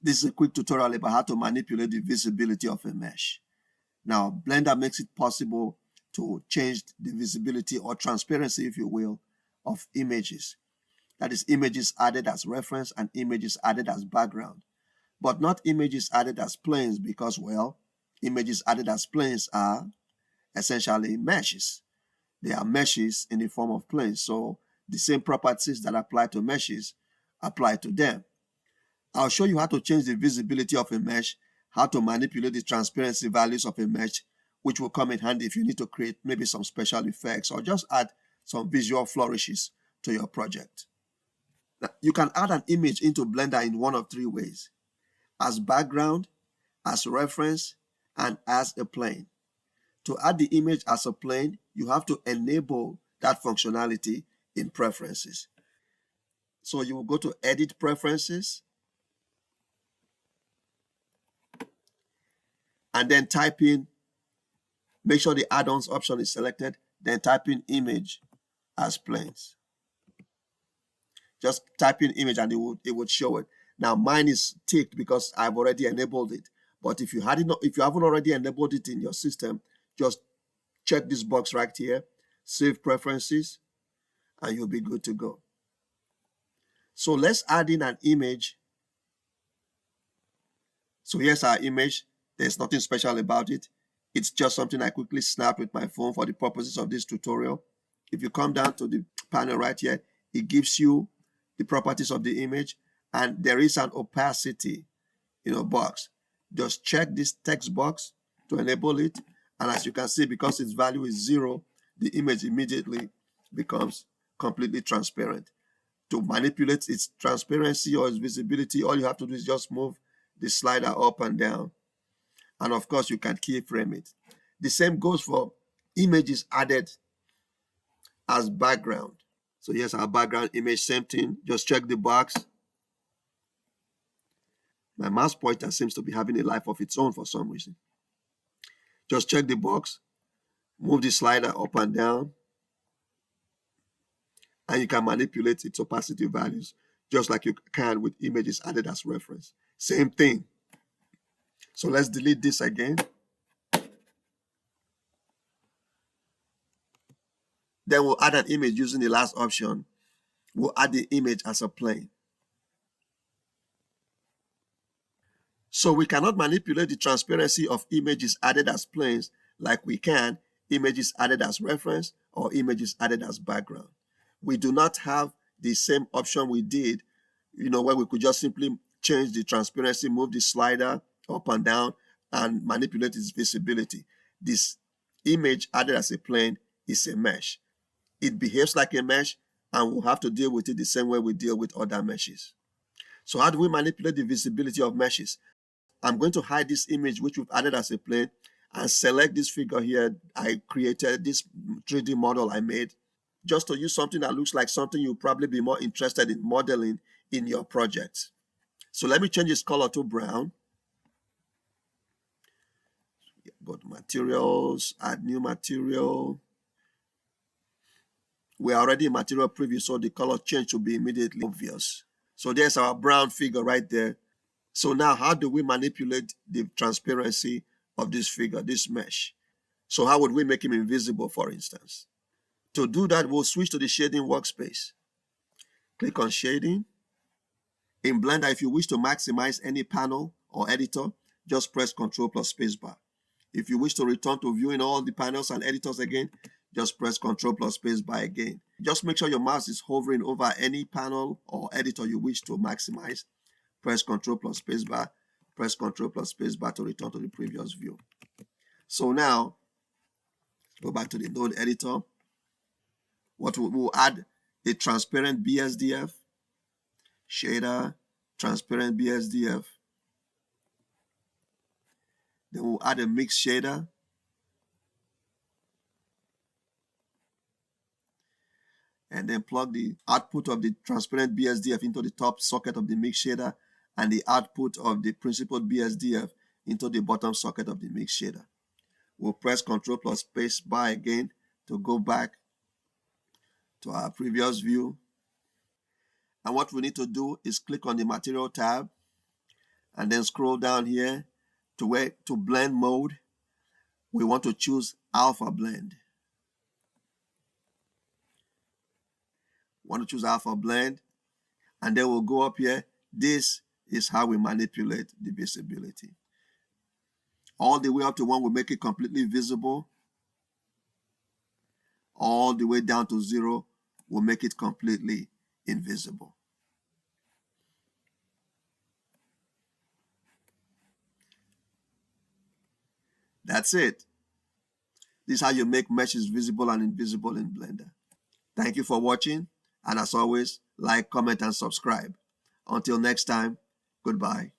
This is a quick tutorial about how to manipulate the visibility of a mesh. Now, Blender makes it possible to change the visibility or transparency, if you will, of images. That is, images added as reference and images added as background, but not images added as planes because, well, images added as planes are essentially meshes. They are meshes in the form of planes, so the same properties that apply to meshes apply to them. I'll show you how to change the visibility of a mesh, how to manipulate the transparency values of a mesh, which will come in handy if you need to create maybe some special effects or just add some visual flourishes to your project. Now, you can add an image into Blender in one of three ways: as background, as reference, and as a plane. To add the image as a plane, you have to enable that functionality in Preferences. So you will go to Edit Preferences, and then type in, make sure the add-ons option is selected, then type in image as planes. Just type in image and it would show it. Now mine is ticked because I've already enabled it. But if you haven't already enabled it in your system, just check this box right here, save preferences, and you'll be good to go. So let's add in an image. So here's our image. There's nothing special about it. It's just something I quickly snapped with my phone for the purposes of this tutorial. If you come down to the panel right here, it gives you the properties of the image, and there is an opacity, box. Just check this text box to enable it, and as you can see, because its value is 0, the image immediately becomes completely transparent. To manipulate its transparency or its visibility, all you have to do is just move the slider up and down, and of course you can keyframe it. The same goes for images added as background. So here's our background image, same thing. Just check the box. My mouse pointer seems to be having a life of its own for some reason. Just check the box, move the slider up and down, and you can manipulate its opacity values just like you can with images added as reference. Same thing. So let's delete this again. Then we'll add an image using the last option. We'll add the image as a plane. So we cannot manipulate the transparency of images added as planes like we can images added as reference or images added as background. We do not have the same option we did, where we could just simply change the transparency, move the slider up and down, and manipulate its visibility. This image added as a plane is a mesh. It behaves like a mesh, and we'll have to deal with it the same way we deal with other meshes. So how do we manipulate the visibility of meshes? I'm going to hide this image which we've added as a plane and select this figure here. I created this 3D model I made just to use something that looks like something you'll probably be more interested in modeling in your project. So let me change its color to brown. Go to materials, add new material. We're already in material preview, so the color change should be immediately obvious. So there's our brown figure right there. So now how do we manipulate the transparency of this figure, this mesh? So how would we make him invisible, for instance? To do that, we'll switch to the shading workspace. Click on shading. In Blender, if you wish to maximize any panel or editor, just press Ctrl plus spacebar. If you wish to return to viewing all the panels and editors again, just press Ctrl plus spacebar again. Just make sure your mouse is hovering over any panel or editor you wish to maximize. Press Ctrl plus spacebar, press Ctrl plus spacebar to return to the previous view. So now, go back to the node editor. We'll add a transparent BSDF, shader, transparent BSDF. Then we'll add a mix shader. And then plug the output of the transparent BSDF into the top socket of the mix shader and the output of the principled BSDF into the bottom socket of the mix shader. We'll press Ctrl plus space bar again to go back to our previous view. And what we need to do is click on the material tab and then scroll down here to blend mode. We want to choose alpha blend. Want to choose alpha blend, and then we'll go up here. This is how we manipulate the visibility. All the way up to when we make it completely visible. All the way down to 0, we'll make it completely invisible. That's it. This is how you make meshes visible and invisible in Blender. Thank you for watching, and as always, like, comment, and subscribe. Until next time, goodbye.